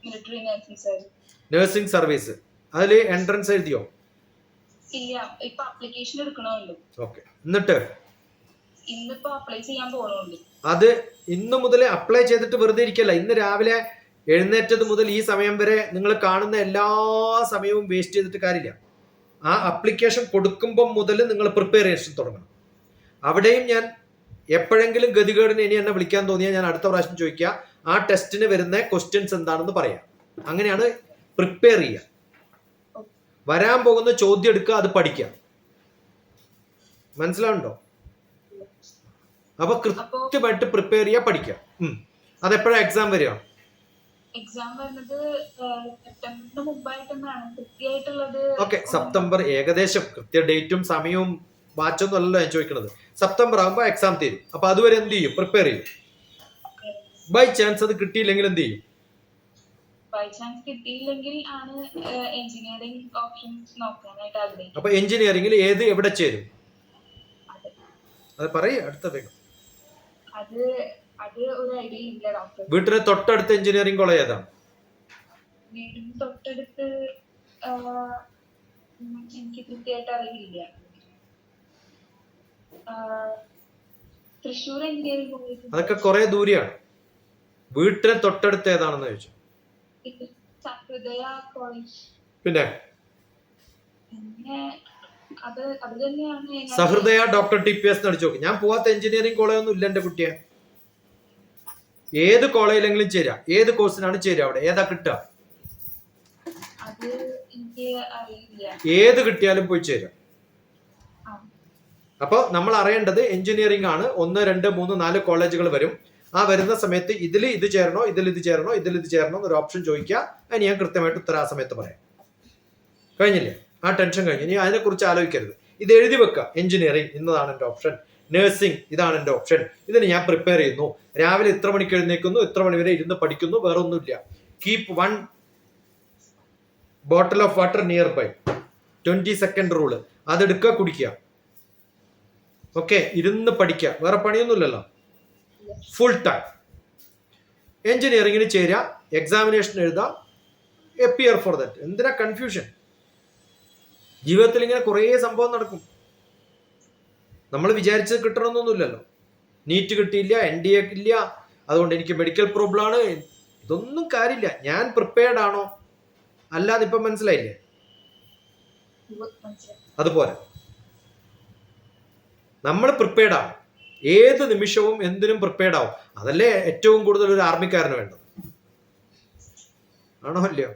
Military nursing service. Nursing service. അതിൽ എൻട്രൻസ് എഴുതിയോ? ഇല്ല, ഇപ്പൊ അപ്ലിക്കേഷൻ എടുക്കണുണ്ട്. ഓക്കെ. എന്നിട്ട് ഇന്നിപ്പോ അപ്ലൈ ചെയ്യാൻ പോകണുണ്ട്. അത് ഇന്ന് മുതൽ അപ്ലൈ ചെയ്തിട്ട് വെറുതെ ഇരിക്കല്ല. ഇന്ന് രാവിലെ എഴുന്നേറ്റത് മുതൽ ഈ സമയം വരെ നിങ്ങൾ കാണുന്ന എല്ലാ സമയവും വേസ്റ്റ് ചെയ്തിട്ട് കാര്യമില്ല. ആ അപ്ലിക്കേഷൻ കൊടുക്കുമ്പം മുതൽ നിങ്ങൾ പ്രിപ്പറേഷൻ തുടങ്ങണം. അവിടെയും ഞാൻ എപ്പോഴെങ്കിലും ഗതികേടിന് ഇനി എന്നെ വിളിക്കാൻ തോന്നിയാൽ ഞാൻ അടുത്ത പ്രാവശ്യം ചോദിക്കുക, ആ ടെസ്റ്റിന് വരുന്ന ക്വസ്റ്റ്യൻസ് എന്താണെന്ന് പറയാം. അങ്ങനെയാണ് പ്രിപ്പയർ ചെയ്യുക. വരാൻ പോകുന്ന ചോദ്യം എടുക്കുക, അത് പഠിക്കുക. മനസ്സിലാവുണ്ടോ? അപ്പൊ കൃത്യമായിട്ട് പ്രിപ്പയർ ചെയ്യുക, പഠിക്കുക. അതെപ്പോഴാണ് എക്സാം വരിക? എക്സാം വരുന്നത് സെപ്റ്റംബറിന് മുമ്പായിട്ടാണ് കൃത്യമായിട്ടുള്ളത്. ഓക്കെ, സെപ്റ്റംബർ ഏകദേശം. കൃത്യ ഡേറ്റും സമയവും വാച്ചൊന്നും അല്ലല്ലോ ഞാൻ ചോദിക്കുന്നത്. സെപ്റ്റംബർ ആകുമ്പോൾ എക്സാം തീരും. അപ്പൊ അതുവരെ എന്ത് ചെയ്യും? പ്രിപ്പയർ ചെയ്യും. ബൈ ചാൻസ് അത് കിട്ടിയില്ലെങ്കിൽ എന്ത് ചെയ്യും? ബൈ ചാൻസ് കിട്ടിയില്ലെങ്കിൽ ആണ് എഞ്ചിനീയറിംഗ് ഓപ്ഷൻസ് നോക്കാനായിട്ട് ആഗ്രഹിക്കുന്നത്. അപ്പൊ എഞ്ചിനീയറിംഗിൽ എവിടെ ചേരും? അത് പറയ് അടുത്ത വേഗം. അത് അത് ഒരു ഐഡിയ ഇല്ല ഡോക്ടർ. വീട്ടിന് തൊട്ടടുത്ത എഞ്ചിനീയറിംഗ് കോളേജ് ഏതാണ്? വീടിന് തൊട്ടടുത്ത് എനിക്ക് കൃത്യമായിട്ട് അറിയില്ല. Thrissur engineering college. അതൊക്കെ കുറെ ദൂരെയാണ്. വീട്ടിന് തൊട്ടടുത്ത് ഏതാണെന്ന് ചോദിച്ചു. സഹൃദയ കോളേജ്. പിന്നെ പിന്നെ അത് തന്നെയാണ്. സഹൃദയ ഡോക്ടർ TPS അടിച്ചു നോക്കി. ഞാൻ പോവാത്ത എഞ്ചിനീയറിംഗ് കോളേജ് ഒന്നും ഇല്ല എന്റെ കുട്ടിയെ. ഏത് കോളേജിലെങ്കിലും ചേരാ. ഏത് കോഴ്സിനാണ് ചേരുക? അവിടെ ഏതാ കിട്ടുക? അത് എനിക്ക് അറിയില്ല. ഏത് കിട്ടിയാലും പോയി ചേരാം. അപ്പോൾ നമ്മൾ അറിയേണ്ടത് എഞ്ചിനീയറിംഗ് ആണ്. 1, 2, 3, 4 കോളേജുകൾ വരും. ആ വരുന്ന സമയത്ത് ഇതിൽ ഇത് ചേരണോ, ഇതിൽ ഇത് ചേരണോ, ഇതിൽ ഇത് ചേരണോ എന്നൊരു ഓപ്ഷൻ ചോദിക്കുക. അതിന് ഞാൻ കൃത്യമായിട്ട് ഉത്തരം ആ സമയത്ത് പറയാം. കഴിഞ്ഞില്ലേ? ആ ടെൻഷൻ കഴിഞ്ഞു. ഇനി അതിനെക്കുറിച്ച് ആലോചിക്കരുത്. ഇത് എഴുതി വെക്കുക. എഞ്ചിനീയറിംഗ് ഇന്നതാണ് എൻ്റെ ഓപ്ഷൻ, നഴ്സിംഗ് ഇതാണ് എൻ്റെ ഓപ്ഷൻ, ഇതിന് ഞാൻ പ്രിപ്പയർ ചെയ്യുന്നു, രാവിലെ ഇത്ര മണിക്ക് എഴുന്നേക്കുന്നു, ഇത്ര മണി വരെ ഇരുന്ന് പഠിക്കുന്നു, വേറെ ഒന്നുമില്ല. Keep 1 bottle of water nearby. 20 second rule. അതെടുക്കുക, കുടിക്കുക. ഓക്കെ, ഇരുന്ന് പഠിക്കുക. വേറെ പണിയൊന്നുമില്ലല്ലോ. ഫുൾ ടൈം എഞ്ചിനീയറിംഗിന് ചേരുക, എക്സാമിനേഷൻ എഴുതുക, അപ്പിയർ ഫോർ ദാറ്റ്. എന്തിനാ കൺഫ്യൂഷൻ? ജീവിതത്തിൽ ഇങ്ങനെ കുറേ സംഭവം നടക്കും. നമ്മൾ വിചാരിച്ചത് കിട്ടണമെന്നൊന്നുമില്ലല്ലോ. നീറ്റ് കിട്ടിയില്ല, NDA ഇല്ല, അതുകൊണ്ട് എനിക്ക് മെഡിക്കൽ പ്രോബ്ലം ആണ്. ഇതൊന്നും കാര്യമില്ല. ഞാൻ പ്രിപ്പയർഡ് ആണോ അല്ലാതെ ഇപ്പം മനസ്സിലായില്ലേ? അതുപോലെ നമ്മൾ പ്രിപ്പയർഡ് ആവും. ഏത് നിമിഷവും എന്തിനും പ്രിപ്പയർഡ് ആവും. അതല്ലേ ഏറ്റവും കൂടുതൽ ഒരു ആർമിക്കാരന് വേണ്ടത്. ആണോ അല്ലയോ?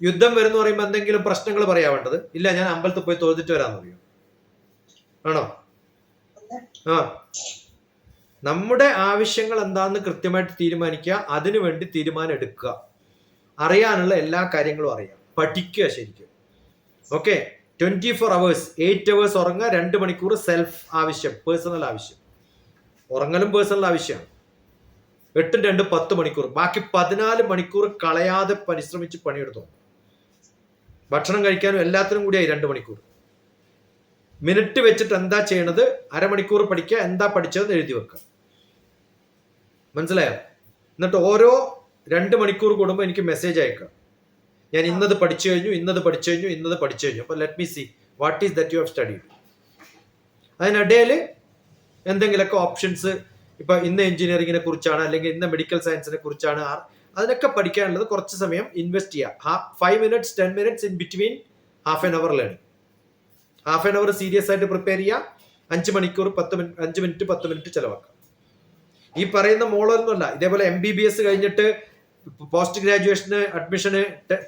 യുദ്ധം വരുന്ന പറയുമ്പോൾ എന്തെങ്കിലും പ്രശ്നങ്ങൾ പറയാ വേണ്ടത്? ഇല്ല, ഞാൻ അമ്പലത്തിൽ പോയി തൊഴുതിട്ട് വരാന്ന് പറയും. ആണോ? ആ, നമ്മുടെ ആവശ്യങ്ങൾ എന്താണെന്ന് കൃത്യമായിട്ട് തീരുമാനിക്കുക. അതിനുവേണ്ടി തീരുമാനം എടുക്കുക. അറിയാനുള്ള എല്ലാ കാര്യങ്ങളും അറിയാം. പഠിക്കുക ശരിക്കും. ഓക്കെ, 24 hours 8 hours ഉറങ്ങുക, 2 മണിക്കൂർ സെൽഫ് ആവശ്യം, പേഴ്സണൽ ആവശ്യം. ഉറങ്ങലും പേഴ്സണൽ ആവശ്യമാണ്. 8 2 10 മണിക്കൂർ. ബാക്കി 14 മണിക്കൂർ കളയാതെ പരിശ്രമിച്ച് പണിയെടുത്തോ. ഭക്ഷണം കഴിക്കാനും എല്ലാത്തിനും കൂടിയായി 2 മണിക്കൂർ. മിനിറ്റ് വെച്ചിട്ട് എന്താ ചെയ്യണത്, അരമണിക്കൂർ പഠിക്കുക, എന്താ പഠിച്ചതെന്ന് എഴുതി വെക്കുക. മനസ്സിലായോ? എന്നിട്ട് ഓരോ 2 മണിക്കൂർ കൂടുമ്പോൾ എനിക്ക് മെസ്സേജ് അയക്കുക. ഞാൻ ഇന്നത് പഠിച്ചു കഴിഞ്ഞു, ഇന്നത് പഠിച്ചു കഴിഞ്ഞു, ഇന്നത് പഠിച്ചു കഴിഞ്ഞു. അപ്പോൾ let me see what is that you have studied. അതിനിടയിൽ എന്തെങ്കിലുമൊക്കെ ഓപ്ഷൻസ്, ഇപ്പൊ ഇന്ന് എഞ്ചിനീയറിംഗിനെ കുറിച്ചാണ്, അല്ലെങ്കിൽ ഇന്ന് മെഡിക്കൽ സയൻസിനെ കുറിച്ചാണ്, അതിനൊക്കെ പഠിക്കാനുള്ളത് കുറച്ച് സമയം ഇൻവെസ്റ്റ് ചെയ്യുക. 5 minutes 10 minutes in between half an hour learning. Half an hour serious ആയിട്ട് പ്രിപ്പയർ ചെയ്യുക. 5 മണിക്കൂർ 5 മിനിറ്റ് 10 മിനിറ്റ് ചിലവാക്കുക. ഈ പറയുന്ന മോളൊന്നുമല്ല. ഇതേപോലെ MBBS കഴിഞ്ഞിട്ട് പോസ്റ്റ് ഗ്രാജുവേഷന് അഡ്മിഷന്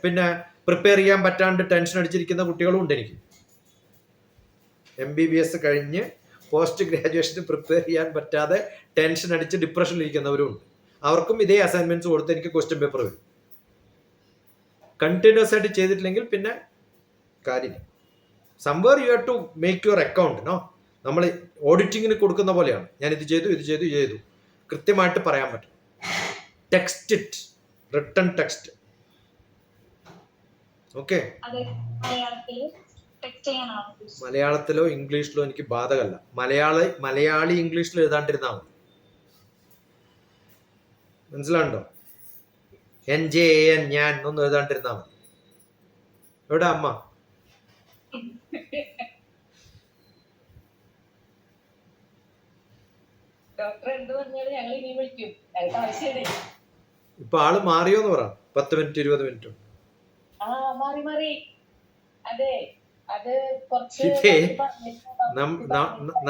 പിന്നെ പ്രിപ്പയർ ചെയ്യാൻ പറ്റാണ്ട് ടെൻഷൻ അടിച്ചിരിക്കുന്ന കുട്ടികളും ഉണ്ട് എനിക്ക്. MBBS കഴിഞ്ഞ് പോസ്റ്റ് ഗ്രാജുവേഷന് പ്രിപ്പയർ ചെയ്യാൻ പറ്റാതെ ടെൻഷൻ അടിച്ച് ഡിപ്രഷനിലിരിക്കുന്നവരും ഉണ്ട്. അവർക്കും ഇതേ അസൈൻമെന്റ്സ് കൊടുത്ത് എനിക്ക് ക്വസ്റ്റ്യൻ പേപ്പർ വരും. കണ്ടിന്യൂസ് ആയിട്ട് ചെയ്തിട്ടില്ലെങ്കിൽ പിന്നെ കാര്യമില്ല. Somewhere you have to make your account. No, നമ്മൾ ഓഡിറ്റിങ്ങിന് കൊടുക്കുന്ന പോലെയാണ്. ഞാൻ ഇത് ചെയ്തു, ഇത് ചെയ്തു, ഇത് ചെയ്തു, കൃത്യമായിട്ട് പറയാൻ പറ്റും. Text it, written text. Okay, മലയാളത്തിലോ ഇംഗ്ലീഷിലോ എനിക്ക് ബാധകമല്ല. മലയാളി ഇംഗ്ലീഷിൽ എഴുതാണ്ടിരുന്നാൽ മതി. മനസ്സിലാണ്ടോ? NJAN ഞാൻ ഒന്നും എഴുതാണ്ടിരുന്നാൽ മതി. എവിടെ അമ്മ? ഇപ്പൊ ആള് മാറിയോന്ന് പറ. 10 മിനിറ്റ് 20 മിനിറ്റ്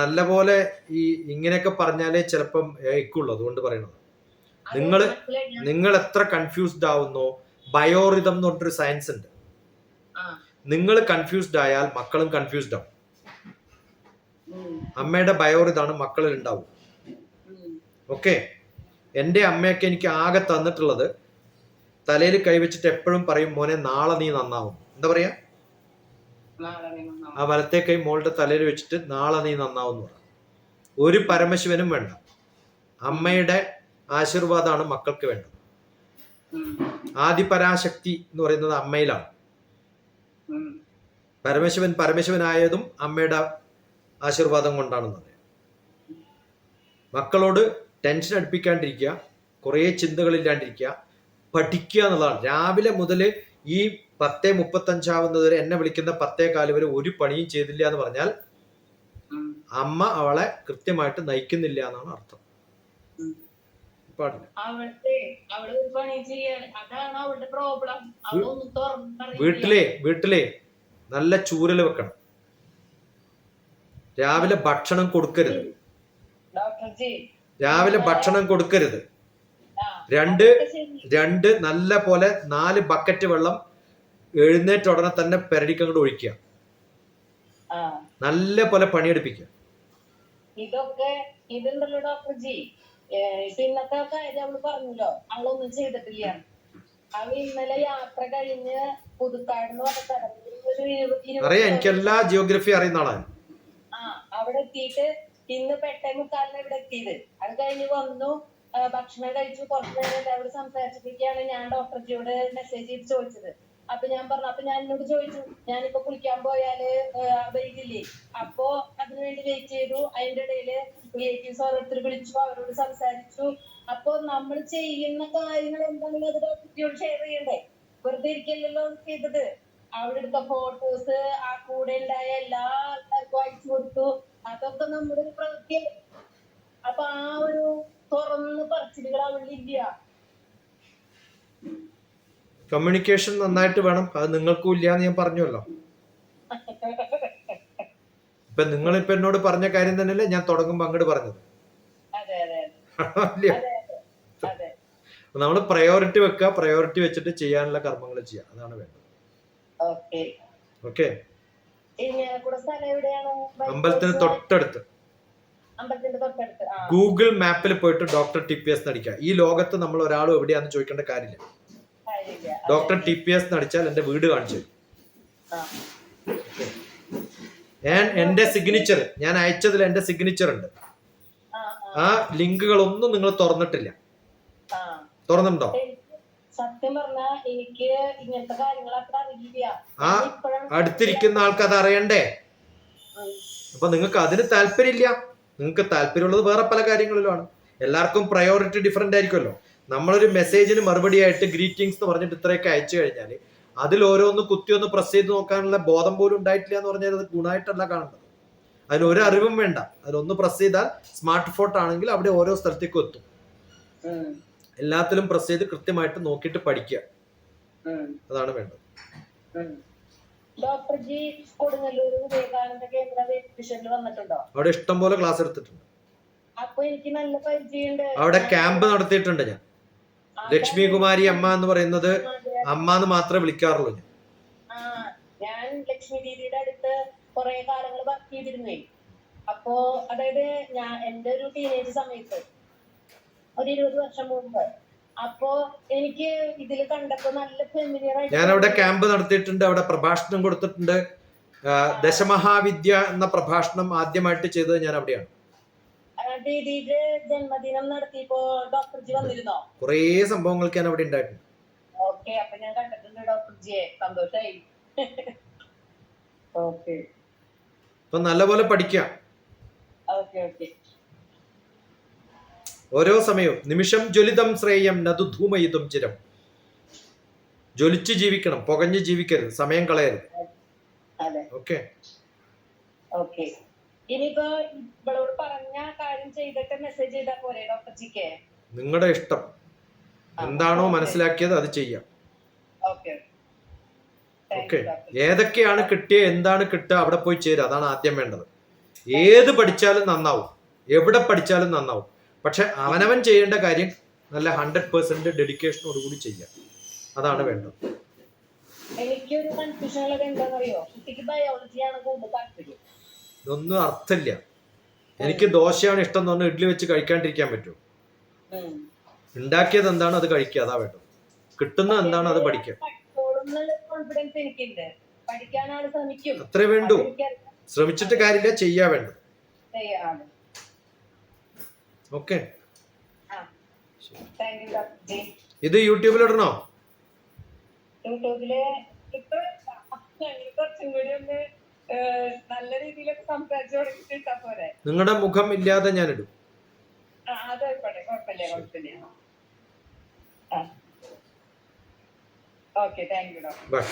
നല്ല പോലെ ഈ ഇങ്ങനെയൊക്കെ പറഞ്ഞാലേ ചിലപ്പം ഏക്കുള്ളൂ. അതുകൊണ്ട് പറയണത്. നിങ്ങൾ എത്ര കൺഫ്യൂസ്ഡ് ആവുന്നോ, ബയോറിതം എന്ന് പറഞ്ഞൊരു സയൻസ് ഉണ്ട്. നിങ്ങൾ കൺഫ്യൂസ്ഡ് ആയാൽ മക്കളും കൺഫ്യൂസ്ഡ് ആവും. അമ്മയുടെ ബയോറിതാണ് മക്കളിൽ ഉണ്ടാവും. ഓക്കെ, എൻ്റെ അമ്മയൊക്കെ എനിക്ക് ആകെ തന്നിട്ടുള്ളത്, തലയിൽ കൈവച്ചിട്ട് എപ്പോഴും പറയും, മോനെ നാളെ നീ നന്നാവും. എന്താ പറയാ? ആ വലത്തെ കൈ മോളുടെ തലയിൽ വെച്ചിട്ട് നാളെ നീ നന്നാവും എന്ന് പറ. ഒരു പരമശിവനും വേണ്ട, അമ്മയുടെ ആശീർവാദമാണ് മക്കൾക്ക് വേണ്ടത്. ആദിപരാശക്തി എന്ന് പറയുന്നത് അമ്മയിലാണ്. പരമശിവനായതും അമ്മയുടെ ആശീർവാദം കൊണ്ടാണെന്ന് അറിയാം. മക്കളോട് ടെൻഷൻ അടുപ്പിക്കാണ്ടിരിക്കുക, കുറേ ചിന്തകളില്ലാണ്ടിരിക്കുക, പഠിക്കുക എന്നുള്ളതാണ്. രാവിലെ മുതൽ ഈ 10:35 വരെ എന്നെ വിളിക്കുന്ന 10:15 വരെ ഒരു പണിയും ചെയ്തില്ല എന്ന് പറഞ്ഞാൽ അമ്മ അവളെ കൃത്യമായിട്ട് നയിക്കുന്നില്ല എന്നാണ് അർത്ഥം. പാടില്ല. വീട്ടിലെ നല്ല ചൂരല് വെക്കണം. രാവിലെ ഭക്ഷണം കൊടുക്കരുത്. രണ്ട് നല്ല പോലെ 4 ബക്കറ്റ് വെള്ളം എഴുന്നേറ്റ ഉടനെ തന്നെ പെരടിക്കങ്ങോട്ട് ഒഴിക്കുക. നല്ല പോലെ പണിയെടുപ്പിക്കുക. ഇതൊക്കെ ഇതുണ്ടല്ലോ ഡോക്ടർ ജി, ഇന്നത്തെ കാര്യം അവള് പറഞ്ഞല്ലോ, അവളൊന്നും ചെയ്തിട്ടില്ല. അവ ഇന്നലെ യാത്ര കഴിഞ്ഞ് പുതുക്കാട് എന്ന് പറഞ്ഞ സ്ഥലം അറിയാം, എനിക്ക് എല്ലാ ജിയോഗ്രഫി അറിയുന്ന ആളാണ്. അവിടെ എത്തിയിട്ട് ഇന്ന് 8:45 ഇവിടെ എത്തിയത്. അത് കഴിഞ്ഞ് വന്നു, ഭക്ഷണം കഴിച്ചു. കുറച്ചു നേരം എല്ലാവരും സംസാരിച്ചിട്ടൊക്കെയാണ് ഞാൻ ഡോക്ടർ ജിയോട് മെസ്സേജ് ചെയ്ത് ചോദിച്ചത്. അപ്പൊ ഞാൻ പറഞ്ഞു, അപ്പൊ ഞാൻ എന്നോട് ചോദിച്ചു, ഞാനിപ്പോ കുളിക്കാൻ പോയാല് വൈകില്ലേ? അപ്പോ അതിനുവേണ്ടി വെയിറ്റ് ചെയ്തു. അതിന്റെ ഇടയില് റിലേറ്റീവ്സ് ഓരോരുത്തർ വിളിച്ചു, അവരോട് സംസാരിച്ചു. അപ്പൊ നമ്മൾ ചെയ്യുന്ന കാര്യങ്ങൾ എന്താണെങ്കിലും അത് ഡോക്ടർ ജിയോട് ഷെയർ ചെയ്യണ്ടേ? വെറുതെ ഇരിക്കല്ലോ ചെയ്തത്. അവിടെ എടുത്ത ഫോട്ടോസ് ആ കൂടെ ഉണ്ടായ എല്ലാ ആൾക്കാർക്കും അയച്ചു കൊടുത്തു. അതൊക്കെ നമ്മുടെ ഒരു പ്രവൃത്തി. അപ്പൊ ആ ഒരു തുറന്ന് പറച്ചിലുകൾ അവളില്ല. കമ്മ്യൂണിക്കേഷൻ നന്നായിട്ട് വേണം. അത് നിങ്ങൾക്കും ഇല്ലാന്ന് ഞാൻ പറഞ്ഞല്ലോ. ഇപ്പൊ നിങ്ങളിപ്പോ എന്നോട് പറഞ്ഞ കാര്യം തന്നെയല്ലേ ഞാൻ തുടങ്ങുമ്പോ അങ്ങോട്ട് പറഞ്ഞത്. നമ്മള് പ്രയോറിറ്റി വെക്കുക, പ്രയോറിറ്റി വെച്ചിട്ട് ചെയ്യാനുള്ള കർമ്മങ്ങൾ ചെയ്യുക, അതാണ് വേണ്ടത്. ഓക്കെ. അമ്പലത്തിന് തൊട്ടടുത്ത്. ഗൂഗിൾ മാപ്പിൽ പോയിട്ട് ഡോക്ടർ TPS നടിക്കുക. ഈ ലോകത്ത് നമ്മൾ ഒരാളും എവിടെയാന്ന് ചോദിക്കേണ്ട കാര്യമില്ല. ഡോക്ടർ TPS നടിച്ചാൽ എന്റെ വീട് കാണിച്ചു തരും. എന്റെ സിഗ്നേച്ചർ ഞാൻ അയച്ചതിൽ എന്റെ സിഗ്നേച്ചർ ഉണ്ട്. ആ ലിങ്കുകളൊന്നും നിങ്ങൾ തുറന്നിട്ടില്ല. തുറന്നിട്ടുണ്ടോ? സത്യം പറഞ്ഞാ എനിക്ക് ഇങ്ങനത്തെ കാര്യങ്ങൾ അത്ര അറിയില്ല. ആ അടുത്തിരിക്കുന്ന ആൾക്ക് അത് അറിയണ്ടേ? അപ്പൊ നിങ്ങൾക്ക് അതിന് താല്പര്യമില്ല. നിങ്ങൾക്ക് താല്പര്യമുള്ളത് വേറെ പല കാര്യങ്ങളിലുമാണ്. എല്ലാവർക്കും പ്രയോറിറ്റി ഡിഫറെന്റ് ആയിരിക്കുമല്ലോ. നമ്മളൊരു മെസ്സേജിന് മറുപടി ആയിട്ട് ഗ്രീറ്റിംഗ്സ് എന്ന് പറഞ്ഞിട്ട് ഇത്രയൊക്കെ അയച്ചു കഴിഞ്ഞാൽ അതിൽ ഓരോന്ന് കുത്തിയൊന്ന് പ്രസ് ചെയ്ത് നോക്കാനുള്ള ബോധം പോലും ഉണ്ടായിട്ടില്ല എന്ന് പറഞ്ഞാൽ അത് ഗുണമായിട്ടല്ല കാണേണ്ടത്. അതിന് ഒരു അറിവും വേണ്ട. അതിലൊന്ന് പ്രസ് ചെയ്താൽ സ്മാർട്ട് ഫോൺ ആണെങ്കിൽ അവിടെ ഓരോ സ്ഥലത്തേക്കും എത്തും. എല്ലാത്തിലും പ്രസ് ചെയ്ത് കൃത്യമായിട്ട് നോക്കിയിട്ട് പഠിക്കുക, അതാണ് വേണ്ടത്. അവിടെ ഇഷ്ടം പോലെ ക്ലാസ് എടുത്തിട്ടുണ്ട്. അവിടെ ക്യാമ്പ് നടത്തിയിട്ടുണ്ട് ഞാൻ. ലക്ഷ്മി കുമാരി അമ്മ എന്ന് പറയുന്നത് അമ്മ എന്ന് മാത്രമേ വിളിക്കാറുള്ളൂ ഞാൻ ലക്ഷ്മി ദീദിയുടെ അടുത്ത് കുറെ കാലങ്ങൾ വർക്ക് ചെയ്തിരുന്നേ. അപ്പോ അതായത് ഞാൻ എന്റെ ഒരു ടീനേജ് സമയത്ത് ഒരു 20 വർഷം മുമ്പ്. അപ്പോ എനിക്ക് ഇതിൽ കണ്ടപ്പോ നല്ല ഫെമിലിയർ ആയിട്ട് ഞാൻ അവിടെ ക്യാമ്പ് നടത്തിയിട്ടുണ്ട്. അവിടെ പ്രഭാഷണം കൊടുത്തിട്ടുണ്ട്. ദശമഹാവിദ്യ എന്ന പ്രഭാഷണം ആദ്യമായിട്ട് ചെയ്തത് ഞാൻ അവിടെയാണ്. ദീദിയുടെ ജന്മദിനം നടത്തിയപ്പോ ഡോക്ടർ ജി വന്നിരുന്നോ? കുറേ സംഭവങ്ങൾക്ക് ഞാൻ അവിടെ ഉണ്ടായിട്ടുണ്ട്. ഓക്കെ, അപ്പൊ ഞാൻ കണ്ടിട്ടുണ്ട് ഡോക്ടർ ജിയെ. സന്തോഷായി. ഓക്കെ, അപ്പൊ നല്ലപോലെ പഠിക്കാം. Okay okay. ഓരോ സമയവും നിമിഷം ജ്വലിതം ശ്രേയം നതു ധൂമയിതും ചിരം. ജ്വലിച്ച് ജീവിക്കണം, പുകഞ്ഞ് ജീവിക്കരുത്, സമയം കളയരുത്. Okay okay. ഇനിയിപ്പോ ഇവളോട് പറഞ്ഞ കാര്യം ചെയ്തിട്ട് മെസ്സേജ് ചെയ്താൽ പോരെ ഡോക്ടർ ജിക്ക്? നിങ്ങളുടെ ഇഷ്ടം എന്താണോ മനസ്സിലാക്കിയത് അത് ചെയ്യാം. ഓക്കെ. ഏതൊക്കെയാണ് കിട്ടിയ, എന്താണ് കിട്ടുക, അവിടെ പോയി ചേരുക, അതാണ് ആദ്യം വേണ്ടത്. ഏത് പഠിച്ചാലും നന്നാവും, എവിടെ പഠിച്ചാലും നന്നാവും. പക്ഷെ അവനവൻ ചെയ്യേണ്ട കാര്യം നല്ല 100% ഡെഡിക്കേഷനോടുകൂടി ചെയ്യാം, അതാണ് വേണ്ടത്. എനിക്കൊരു കൺഫ്യൂഷൻ ഉള്ളത് എന്താണെന്നറിയോ? കുട്ടിക്ക് ബയോളജിയാണ് കൂടുതൽ താല്പര്യം. ഇതൊന്നും അർത്ഥമില്ല. എനിക്ക് ദോശയാണ് ഇഷ്ടം എന്ന് പറഞ്ഞാൽ ഇഡ്ഡലി വെച്ച് കഴിക്കാണ്ടിരിക്കാൻ പറ്റുമോ? ഉണ്ടാക്കിയത് എന്താണ് അത് കഴിക്കുക, അതാ വേണ്ടത്. കിട്ടുന്നത് എന്താണ് അത് പഠിക്കുക, കോൺഫിഡൻസ് എനിക്കുണ്ട്. പഠിക്കാനാണ് ശ്രമിക്കും, അത്രേ വേണ്ടൂ. ശ്രമിച്ചിട്ട് കാര്യമില്ല, ചെയ്യാ വേണ്ടത്. ഓക്കെ. ഇത് യൂട്യൂബിലിടണോ? യൂട്യൂബില് ഇപ്പൊ കുറച്ചും കൂടി ഒന്ന് നല്ല രീതിയിലൊക്കെ സംസാരിച്ചു തുടങ്ങിയിട്ടാ പോരെ. നിങ്ങളുടെ മുഖം ഇല്ലാതെ ഞാൻ ഇടും. അതായിക്കോട്ടെ, കുഴപ്പമില്ല. Okay, thank you doctor. By.